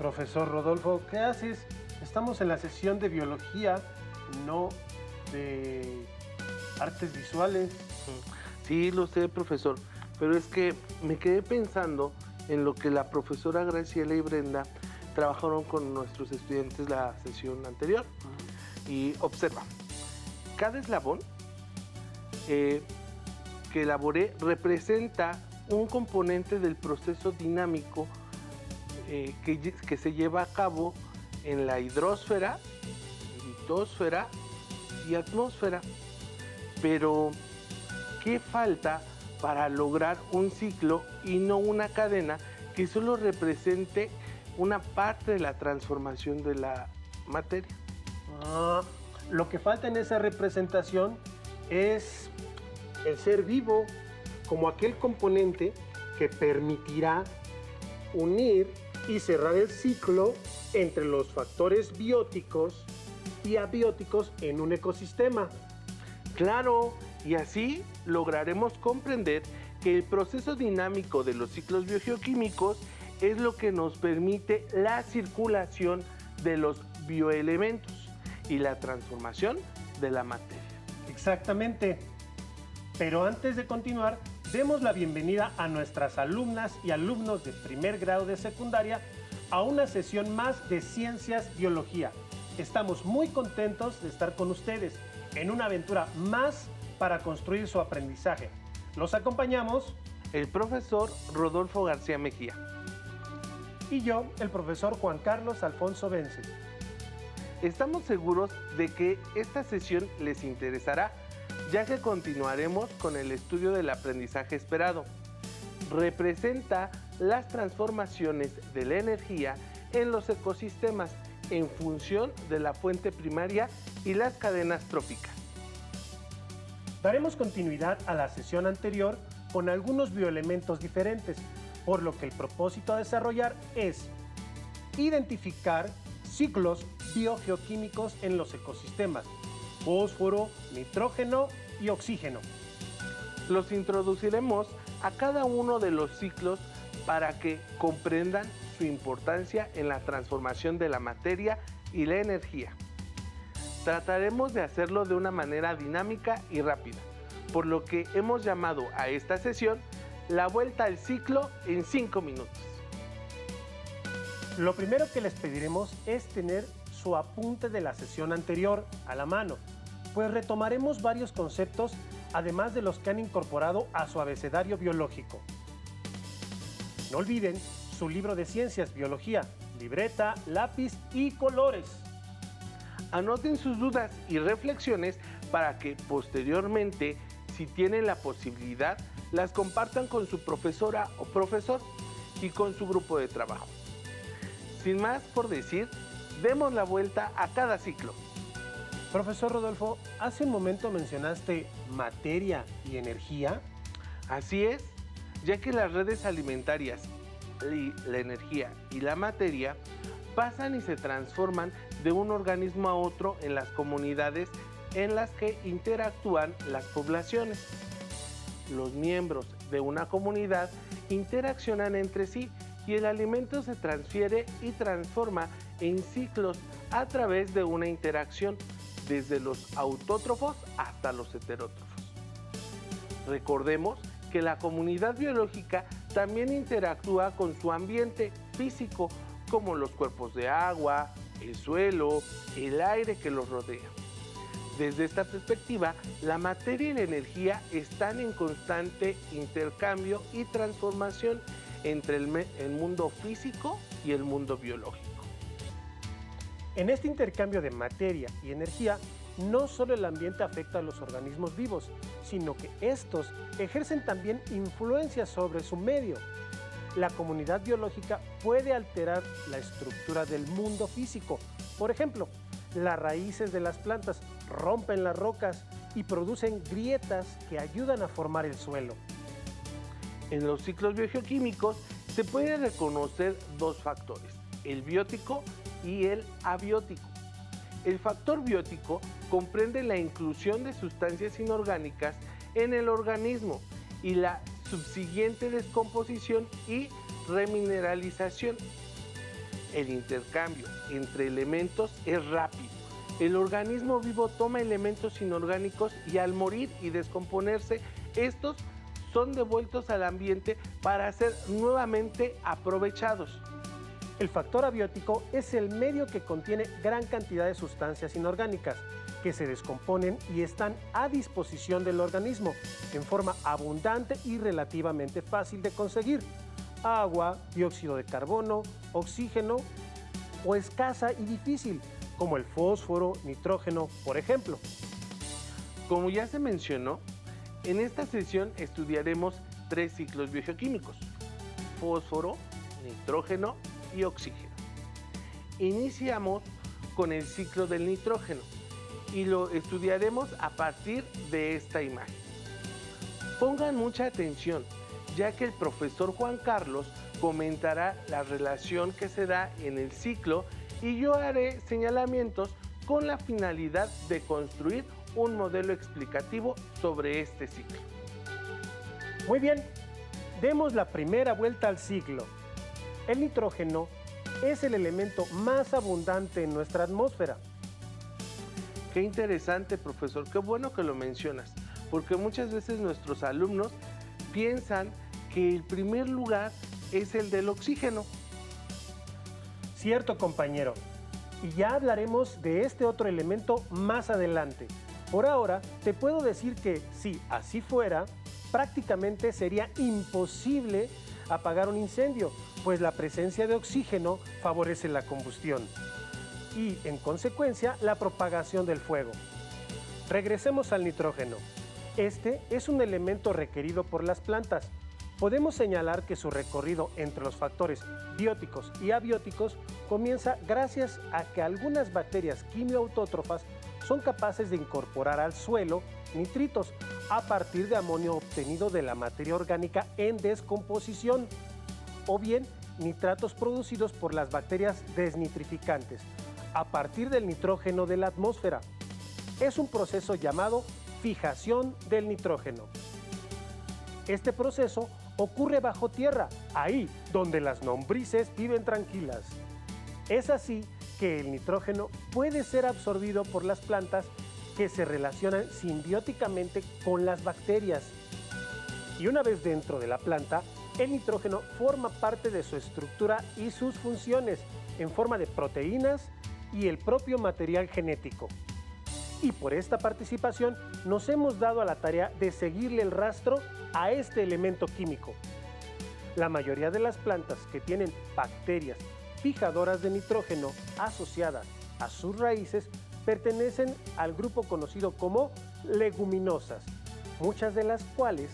Profesor Rodolfo, ¿qué haces? Estamos en la sesión de biología, no de artes visuales. Sí, lo sé, profesor, pero es que me quedé pensando en lo que la profesora Graciela y Brenda trabajaron con nuestros estudiantes la sesión anterior. Y observa, cada eslabón que elaboré representa un componente del proceso dinámico que se lleva a cabo en la hidrosfera, litosfera y atmósfera. Pero, ¿qué falta para lograr un ciclo y no una cadena que solo represente una parte de la transformación de la materia? Lo que falta en esa representación es el ser vivo como aquel componente que permitirá unir y cerrar el ciclo entre los factores bióticos y abióticos en un ecosistema. Claro, y así lograremos comprender que el proceso dinámico de los ciclos biogeoquímicos es lo que nos permite la circulación de los bioelementos y la transformación de la materia. Exactamente. Pero antes de continuar, demos la bienvenida a nuestras alumnas y alumnos de primer grado de secundaria a una sesión más de Ciencias Biología. Estamos muy contentos de estar con ustedes en una aventura más para construir su aprendizaje. Los acompañamos el profesor Rodolfo García Mejía y yo, el profesor Juan Carlos Alfonso Vences. Estamos seguros de que esta sesión les interesará, ya que continuaremos con el estudio del aprendizaje esperado. Representa las transformaciones de la energía en los ecosistemas en función de la fuente primaria y las cadenas tróficas. Daremos continuidad a la sesión anterior con algunos bioelementos diferentes, por lo que el propósito a desarrollar es identificar ciclos biogeoquímicos en los ecosistemas: fósforo, nitrógeno y oxígeno. Los introduciremos a cada uno de los ciclos para que comprendan su importancia en la transformación de la materia y la energía. Trataremos de hacerlo de una manera dinámica y rápida, por lo que hemos llamado a esta sesión la vuelta al ciclo en 5 minutos. Lo primero que les pediremos es tener su apunte de la sesión anterior a la mano, pues retomaremos varios conceptos, además de los que han incorporado a su abecedario biológico. No olviden su libro de Ciencias Biología, libreta, lápiz y colores. Anoten sus dudas y reflexiones para que posteriormente, si tienen la posibilidad, las compartan con su profesora o profesor y con su grupo de trabajo. Sin más por decir, demos la vuelta a cada ciclo. Profesor Rodolfo, hace un momento mencionaste materia y energía. Así es, ya que las redes alimentarias, la energía y la materia pasan y se transforman de un organismo a otro en las comunidades en las que interactúan las poblaciones. Los miembros de una comunidad interaccionan entre sí y el alimento se transfiere y transforma en ciclos a través de una interacción desde los autótrofos hasta los heterótrofos. Recordemos que la comunidad biológica también interactúa con su ambiente físico, como los cuerpos de agua, el suelo, el aire que los rodea. Desde esta perspectiva, la materia y la energía están en constante intercambio y transformación entre el mundo físico y el mundo biológico. En este intercambio de materia y energía, no solo el ambiente afecta a los organismos vivos, sino que estos ejercen también influencia sobre su medio. La comunidad biológica puede alterar la estructura del mundo físico. Por ejemplo, las raíces de las plantas rompen las rocas y producen grietas que ayudan a formar el suelo. En los ciclos biogeoquímicos se pueden reconocer dos factores, el biótico y el abiótico. El factor biótico comprende la inclusión de sustancias inorgánicas en el organismo y la subsiguiente descomposición y remineralización. El intercambio entre elementos es rápido. El organismo vivo toma elementos inorgánicos y al morir y descomponerse, estos son devueltos al ambiente para ser nuevamente aprovechados. El factor abiótico es el medio que contiene gran cantidad de sustancias inorgánicas que se descomponen y están a disposición del organismo en forma abundante y relativamente fácil de conseguir. Agua, dióxido de carbono, oxígeno o escasa y difícil, como el fósforo, nitrógeno, por ejemplo. Como ya se mencionó, en esta sesión estudiaremos 3 ciclos biogeoquímicos: fósforo, nitrógeno y oxígeno. Iniciamos con el ciclo del nitrógeno y lo estudiaremos a partir de esta imagen. Pongan mucha atención, ya que el profesor Juan Carlos comentará la relación que se da en el ciclo y yo haré señalamientos con la finalidad de construir un modelo explicativo sobre este ciclo. Muy bien, demos la primera vuelta al ciclo. El nitrógeno es el elemento más abundante en nuestra atmósfera. Qué interesante, profesor, qué bueno que lo mencionas, porque muchas veces nuestros alumnos piensan que el primer lugar es el del oxígeno. Cierto, compañero, y ya hablaremos de este otro elemento más adelante. Por ahora, te puedo decir que si así fuera, prácticamente sería imposible apagar un incendio, pues la presencia de oxígeno favorece la combustión y, en consecuencia, la propagación del fuego. Regresemos al nitrógeno. Este es un elemento requerido por las plantas. Podemos señalar que su recorrido entre los factores bióticos y abióticos comienza gracias a que algunas bacterias quimioautótrofas son capaces de incorporar al suelo nitritos a partir de amonio obtenido de la materia orgánica en descomposición, o bien nitratos producidos por las bacterias desnitrificantes a partir del nitrógeno de la atmósfera. Es un proceso llamado fijación del nitrógeno. Este proceso ocurre bajo tierra, ahí donde las lombrices viven tranquilas. Es así que el nitrógeno puede ser absorbido por las plantas que se relacionan simbióticamente con las bacterias. Y una vez dentro de la planta, el nitrógeno forma parte de su estructura y sus funciones en forma de proteínas y el propio material genético. Y por esta participación nos hemos dado a la tarea de seguirle el rastro a este elemento químico. La mayoría de las plantas que tienen bacterias fijadoras de nitrógeno asociadas a sus raíces pertenecen al grupo conocido como leguminosas, muchas de las cuales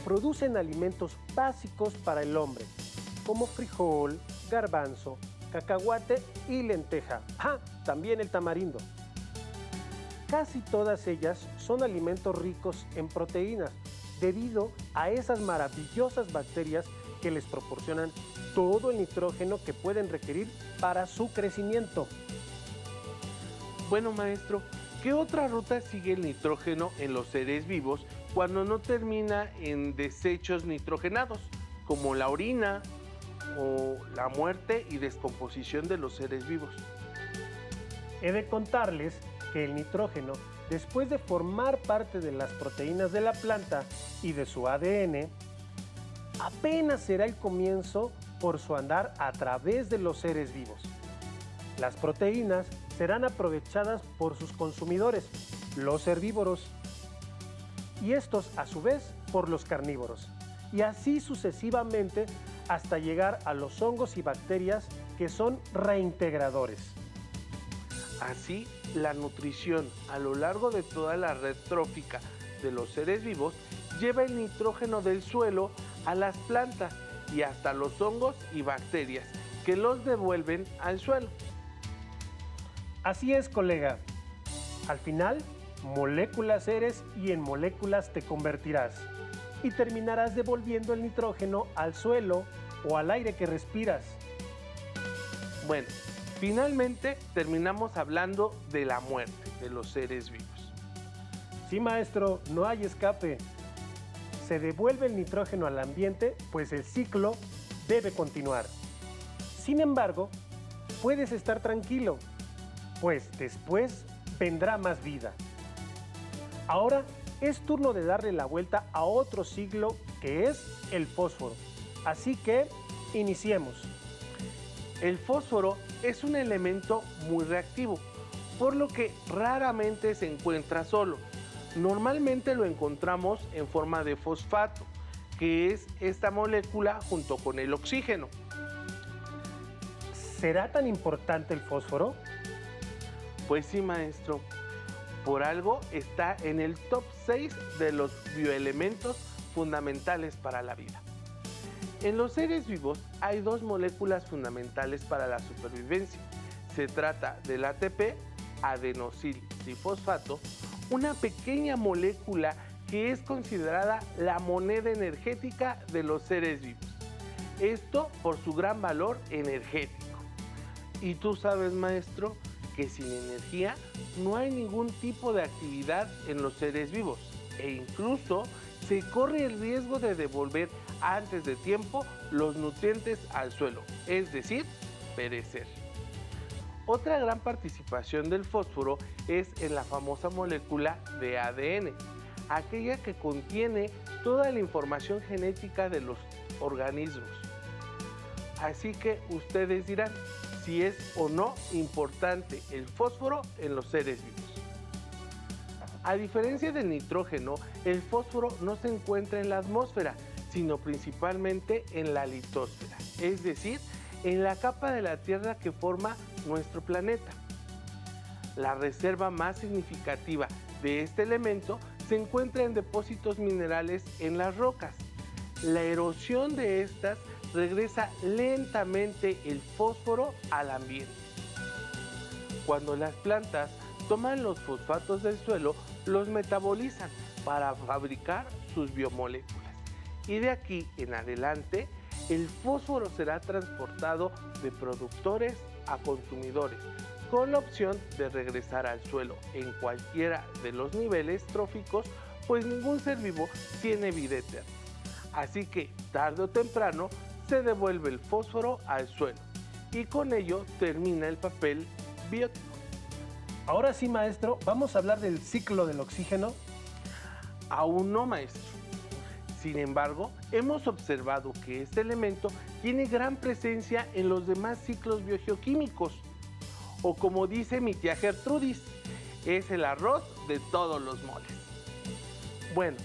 producen alimentos básicos para el hombre, como frijol, garbanzo, cacahuate y lenteja. También el tamarindo. Casi todas ellas son alimentos ricos en proteínas, debido a esas maravillosas bacterias que les proporcionan todo el nitrógeno que pueden requerir para su crecimiento. Bueno, maestro, ¿qué otra ruta sigue el nitrógeno en los seres vivos cuando no termina en desechos nitrogenados, como la orina o la muerte y descomposición de los seres vivos? He de contarles que el nitrógeno, después de formar parte de las proteínas de la planta y de su ADN, apenas será el comienzo por su andar a través de los seres vivos. Las proteínas serán aprovechadas por sus consumidores, los herbívoros, y estos a su vez por los carnívoros, y así sucesivamente hasta llegar a los hongos y bacterias que son reintegradores. Así, la nutrición a lo largo de toda la red trófica de los seres vivos lleva el nitrógeno del suelo a las plantas y hasta los hongos y bacterias que los devuelven al suelo. Así es, colega. Al final, moléculas eres y en moléculas te convertirás y terminarás devolviendo el nitrógeno al suelo o al aire que respiras. Bueno, finalmente terminamos hablando de la muerte de los seres vivos. Sí, maestro, no hay escape. Se devuelve el nitrógeno al ambiente, pues el ciclo debe continuar. Sin embargo, puedes estar tranquilo, pues después vendrá más vida. Ahora es turno de darle la vuelta a otro ciclo que es el fósforo. Así que iniciemos. El fósforo es un elemento muy reactivo, por lo que raramente se encuentra solo. Normalmente lo encontramos en forma de fosfato, que es esta molécula junto con el oxígeno. ¿Será tan importante el fósforo? Pues sí, maestro. Por algo está en el top 6 de los bioelementos fundamentales para la vida. En los seres vivos hay dos moléculas fundamentales para la supervivencia. Se trata del ATP, adenosil trifosfato, una pequeña molécula que es considerada la moneda energética de los seres vivos. Esto por su gran valor energético. Y tú sabes, maestro, que sin energía no hay ningún tipo de actividad en los seres vivos e incluso se corre el riesgo de devolver antes de tiempo los nutrientes al suelo, es decir, perecer. Otra gran participación del fósforo es en la famosa molécula de ADN, aquella que contiene toda la información genética de los organismos. Así que ustedes dirán si es o no importante el fósforo en los seres vivos. A diferencia del nitrógeno, el fósforo no se encuentra en la atmósfera, sino principalmente en la litosfera, es decir, en la capa de la Tierra que forma nuestro planeta. La reserva más significativa de este elemento se encuentra en depósitos minerales en las rocas. La erosión de estas regresa lentamente el fósforo al ambiente. Cuando las plantas toman los fosfatos del suelo, los metabolizan para fabricar sus biomoléculas. Y de aquí en adelante, el fósforo será transportado de productores a consumidores, con la opción de regresar al suelo en cualquiera de los niveles tróficos, pues ningún ser vivo tiene vida eterna. Así que, tarde o temprano, se devuelve el fósforo al suelo y con ello termina el papel biótico. Ahora sí, maestro, ¿vamos a hablar del ciclo del oxígeno? Aún no, maestro. Sin embargo, hemos observado que este elemento tiene gran presencia en los demás ciclos biogeoquímicos. O como dice mi tía Gertrudis, es el arroz de todos los moles. Bueno,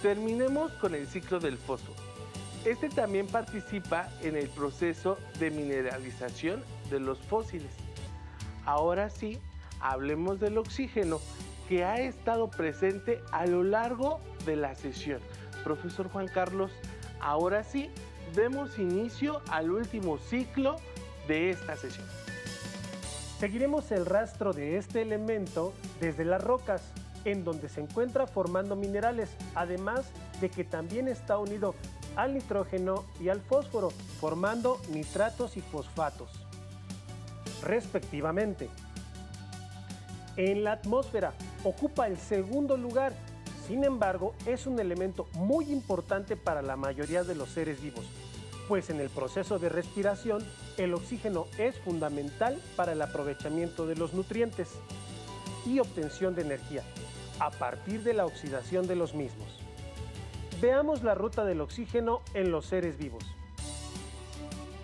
terminemos con el ciclo del fósforo. Este también participa en el proceso de mineralización de los fósiles. Ahora sí, hablemos del oxígeno, que ha estado presente a lo largo de la sesión. Profesor Juan Carlos, ahora sí, demos inicio al último ciclo de esta sesión. Seguiremos el rastro de este elemento desde las rocas, en donde se encuentra formando minerales, además de que también está unido al nitrógeno y al fósforo, formando nitratos y fosfatos, respectivamente. En la atmósfera ocupa el segundo lugar, sin embargo, es un elemento muy importante para la mayoría de los seres vivos, pues en el proceso de respiración, el oxígeno es fundamental para el aprovechamiento de los nutrientes y obtención de energía, a partir de la oxidación de los mismos. Veamos la ruta del oxígeno en los seres vivos.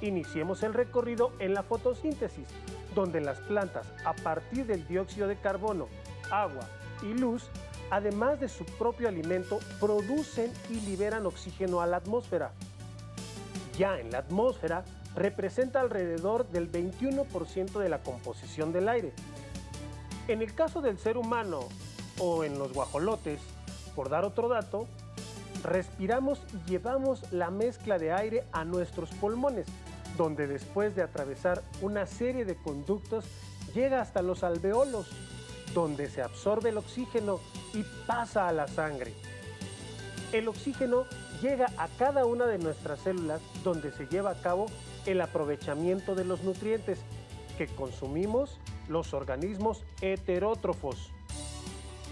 Iniciemos el recorrido en la fotosíntesis, donde las plantas, a partir del dióxido de carbono, agua y luz, además de su propio alimento, producen y liberan oxígeno a la atmósfera. Ya en la atmósfera, representa alrededor del 21% de la composición del aire. En el caso del ser humano o en los guajolotes, por dar otro dato, respiramos y llevamos la mezcla de aire a nuestros pulmones, donde después de atravesar una serie de conductos llega hasta los alveolos, donde se absorbe el oxígeno y pasa a la sangre. El oxígeno llega a cada una de nuestras células, donde se lleva a cabo el aprovechamiento de los nutrientes que consumimos los organismos heterótrofos,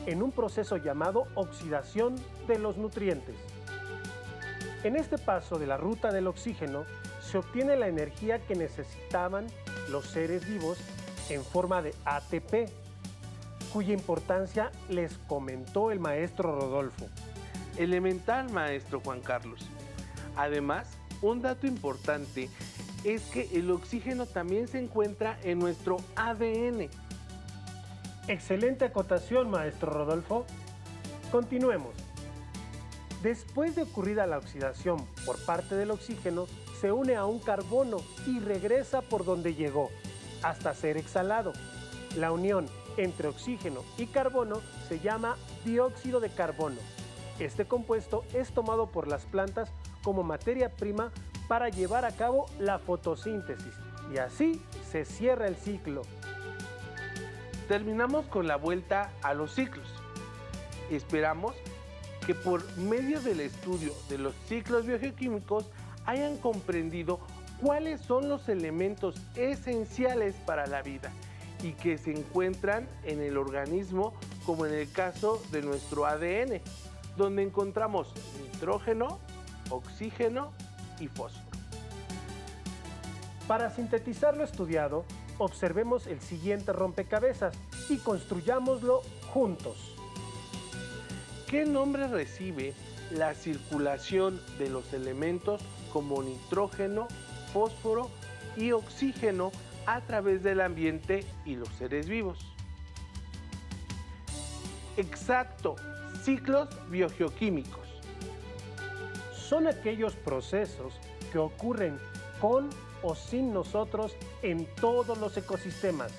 en un proceso llamado oxidación de los nutrientes. En este paso de la ruta del oxígeno se obtiene la energía que necesitaban los seres vivos en forma de ATP, cuya importancia les comentó el maestro Rodolfo. Elemental, maestro Juan Carlos. Además, un dato importante es que el oxígeno también se encuentra en nuestro ADN. Excelente acotación, maestro Rodolfo. Continuemos. Después de ocurrida la oxidación por parte del oxígeno, se une a un carbono y regresa por donde llegó, hasta ser exhalado. La unión entre oxígeno y carbono se llama dióxido de carbono. Este compuesto es tomado por las plantas como materia prima para llevar a cabo la fotosíntesis y así se cierra el ciclo. Terminamos con la vuelta a los ciclos. Esperamos que por medio del estudio de los ciclos biogeoquímicos hayan comprendido cuáles son los elementos esenciales para la vida y que se encuentran en el organismo, como en el caso de nuestro ADN, donde encontramos nitrógeno, oxígeno y fósforo. Para sintetizar lo estudiado, observemos el siguiente rompecabezas y construyámoslo juntos. ¿Qué nombre recibe la circulación de los elementos como nitrógeno, fósforo y oxígeno a través del ambiente y los seres vivos? Exacto, ciclos biogeoquímicos. Son aquellos procesos que ocurren con o sin nosotros en todos los ecosistemas.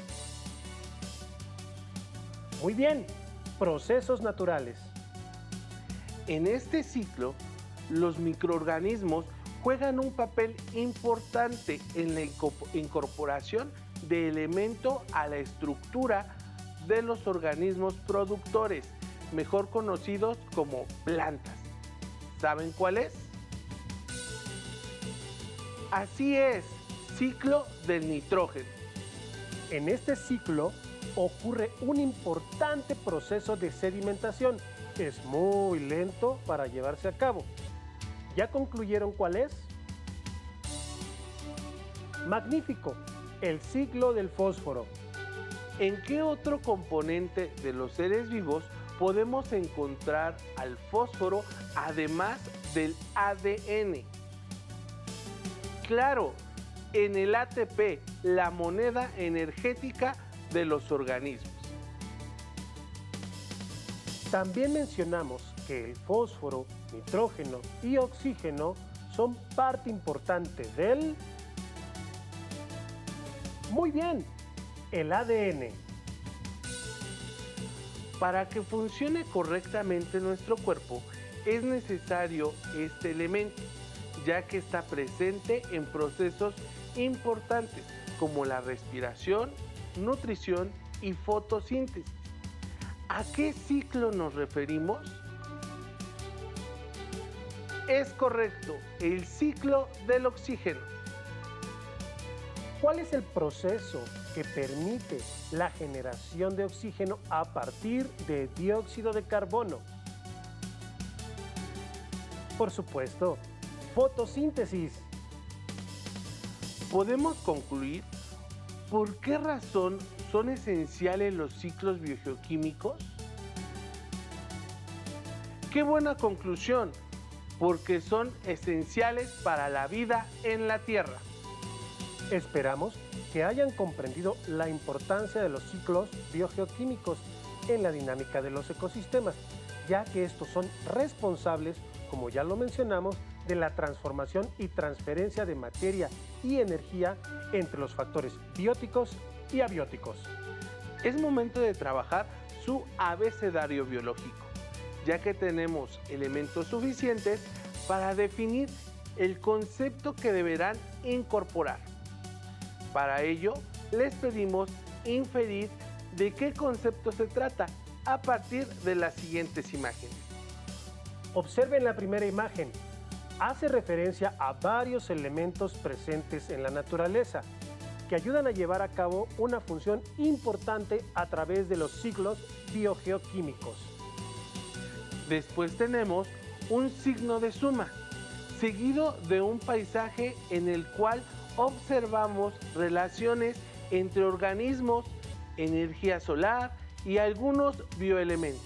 Muy bien, procesos naturales. En este ciclo, los microorganismos juegan un papel importante en la incorporación de elemento a la estructura de los organismos productores, mejor conocidos como plantas. ¿Saben cuál es? Así es, ciclo del nitrógeno. En este ciclo ocurre un importante proceso de sedimentación. Es muy lento para llevarse a cabo. ¿Ya concluyeron cuál es? Magnífico, el ciclo del fósforo. ¿En qué otro componente de los seres vivos podemos encontrar al fósforo además del ADN? Claro, en el ATP, la moneda energética de los organismos. También mencionamos que el fósforo, nitrógeno y oxígeno son parte importante del... Muy bien, el ADN. Para que funcione correctamente nuestro cuerpo, es necesario este elemento, ya que está presente en procesos importantes como la respiración, nutrición y fotosíntesis. ¿A qué ciclo nos referimos? Es correcto, el ciclo del oxígeno. ¿Cuál es el proceso que permite la generación de oxígeno a partir de dióxido de carbono? Por supuesto, fotosíntesis. Podemos concluir por qué razón son esenciales los ciclos biogeoquímicos. ¡Qué buena conclusión! Porque son esenciales para la vida en la Tierra. Esperamos que hayan comprendido la importancia de los ciclos biogeoquímicos en la dinámica de los ecosistemas, ya que estos son responsables, como ya lo mencionamos, de la transformación y transferencia de materia y energía entre los factores bióticos y abióticos. Es momento de trabajar su abecedario biológico, ya que tenemos elementos suficientes para definir el concepto que deberán incorporar. Para ello, les pedimos inferir de qué concepto se trata a partir de las siguientes imágenes. Observen la primera imagen. Hace referencia a varios elementos presentes en la naturaleza que ayudan a llevar a cabo una función importante a través de los ciclos biogeoquímicos. Después tenemos un signo de suma. seguido de un paisaje en el cual observamos relaciones entre organismos, energía solar y algunos bioelementos.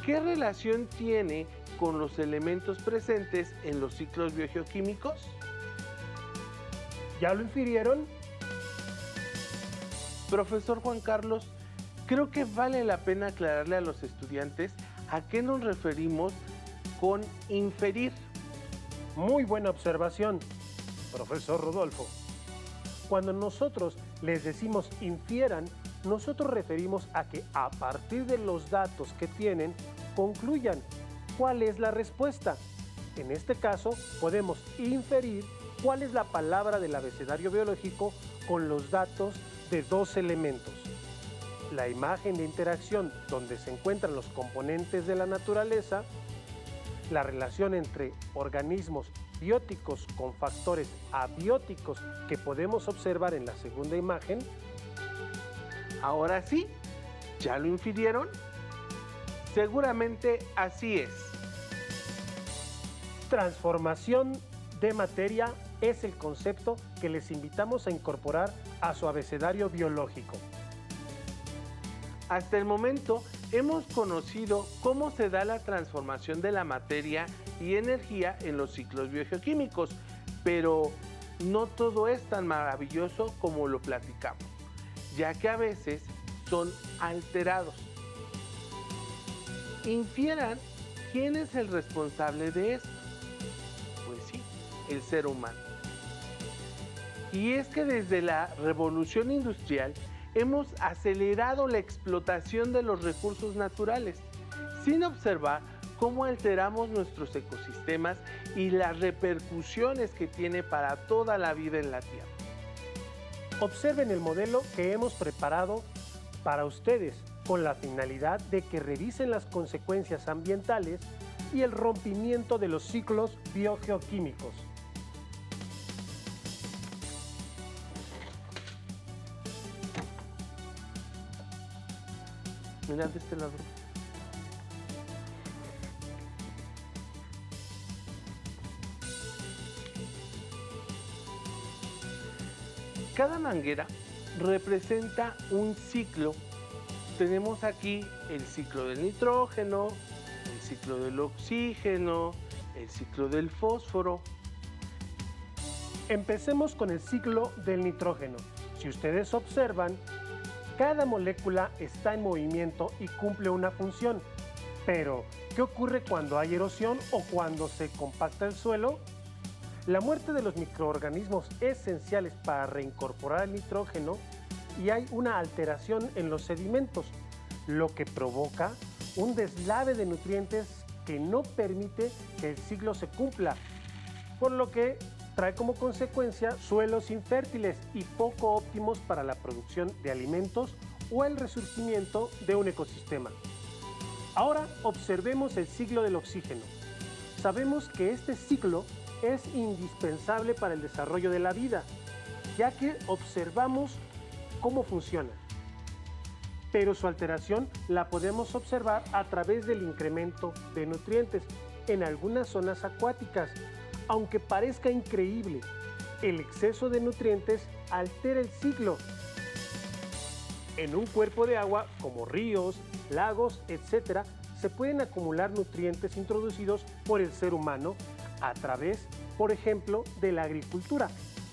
¿Qué relación tiene con los elementos presentes en los ciclos biogeoquímicos? ¿Ya lo infirieron? Profesor Juan Carlos, creo que vale la pena aclararle a los estudiantes a qué nos referimos con inferir. Muy buena observación, profesor Rodolfo. Cuando nosotros les decimos infieran, nosotros referimos a que a partir de los datos que tienen, concluyan cuál es la respuesta. En este caso, podemos inferir cuál es la palabra del abecedario biológico con los datos de dos elementos. La imagen de interacción donde se encuentran los componentes de la naturaleza, la relación entre organismos bióticos con factores abióticos que podemos observar en la segunda imagen. Ahora sí, ¿ya lo infirieron? Seguramente así es. Transformación de materia es el concepto que les invitamos a incorporar a su abecedario biológico. Hasta el momento hemos conocido cómo se da la transformación de la materia y energía en los ciclos biogeoquímicos, pero no todo es tan maravilloso como lo platicamos, ya que a veces son alterados. Infieran quién es el responsable de esto. Pues sí, el ser humano. Y es que desde la revolución industrial hemos acelerado la explotación de los recursos naturales, sin observar cómo alteramos nuestros ecosistemas y las repercusiones que tiene para toda la vida en la Tierra. Observen el modelo que hemos preparado para ustedes con la finalidad de que revisen las consecuencias ambientales y el rompimiento de los ciclos biogeoquímicos. Mira de este lado. Cada manguera representa un ciclo. Tenemos aquí el ciclo del nitrógeno, el ciclo del oxígeno, el ciclo del fósforo. Empecemos con el ciclo del nitrógeno. Si ustedes observan, cada molécula está en movimiento y cumple una función. Pero, ¿qué ocurre cuando hay erosión o cuando se compacta el suelo? La muerte de los microorganismos esenciales para reincorporar el nitrógeno y hay una alteración en los sedimentos, lo que provoca un deslave de nutrientes que no permite que el ciclo se cumpla, por lo que trae como consecuencia suelos infértiles y poco óptimos para la producción de alimentos o el resurgimiento de un ecosistema. Ahora observemos el ciclo del oxígeno. Sabemos que este ciclo es indispensable para el desarrollo de la vida, ya que observamos cómo funciona. Pero su alteración la podemos observar a través del incremento de nutrientes en algunas zonas acuáticas. Aunque parezca increíble, el exceso de nutrientes altera el ciclo. En un cuerpo de agua, como ríos, lagos, etc., se pueden acumular nutrientes introducidos por el ser humano a través, por ejemplo, de la agricultura.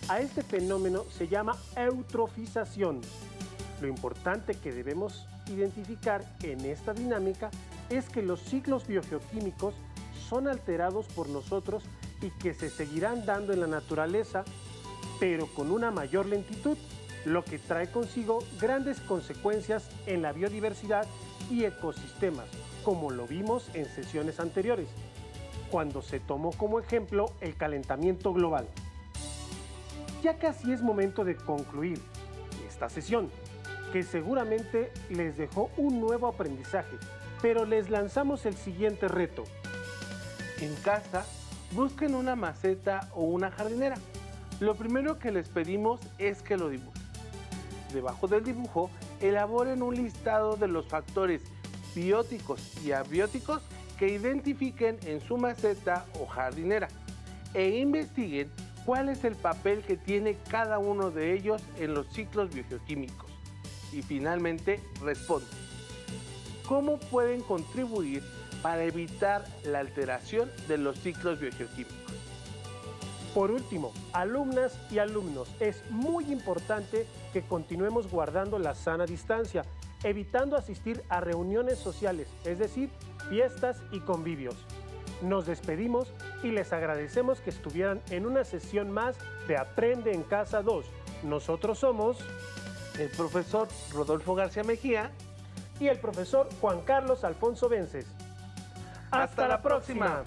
A este fenómeno se llama eutrofización. Lo importante que debemos identificar en esta dinámica es que los ciclos biogeoquímicos son alterados por nosotros y que se seguirán dando en la naturaleza, pero con una mayor lentitud, lo que trae consigo grandes consecuencias en la biodiversidad y ecosistemas, como lo vimos en sesiones anteriores, cuando se tomó como ejemplo el calentamiento global. Ya casi es momento de concluir esta sesión, que seguramente les dejó un nuevo aprendizaje, pero les lanzamos el siguiente reto. En casa, busquen una maceta o una jardinera. Lo primero que les pedimos es que lo dibujen. Debajo del dibujo, elaboren un listado de los factores bióticos y abióticos que identifiquen en su maceta o jardinera e investiguen cuál es el papel que tiene cada uno de ellos en los ciclos biogeoquímicos. Y finalmente respondan, ¿cómo pueden contribuir para evitar la alteración de los ciclos biogeoquímicos? Por último, alumnas y alumnos, es muy importante que continuemos guardando la sana distancia, evitando asistir a reuniones sociales, es decir, fiestas y convivios. Nos despedimos y les agradecemos que estuvieran en una sesión más de Aprende en Casa 2. Nosotros somos El profesor Rodolfo García Mejía y el profesor Juan Carlos Alfonso Vences. ¡Hasta la próxima!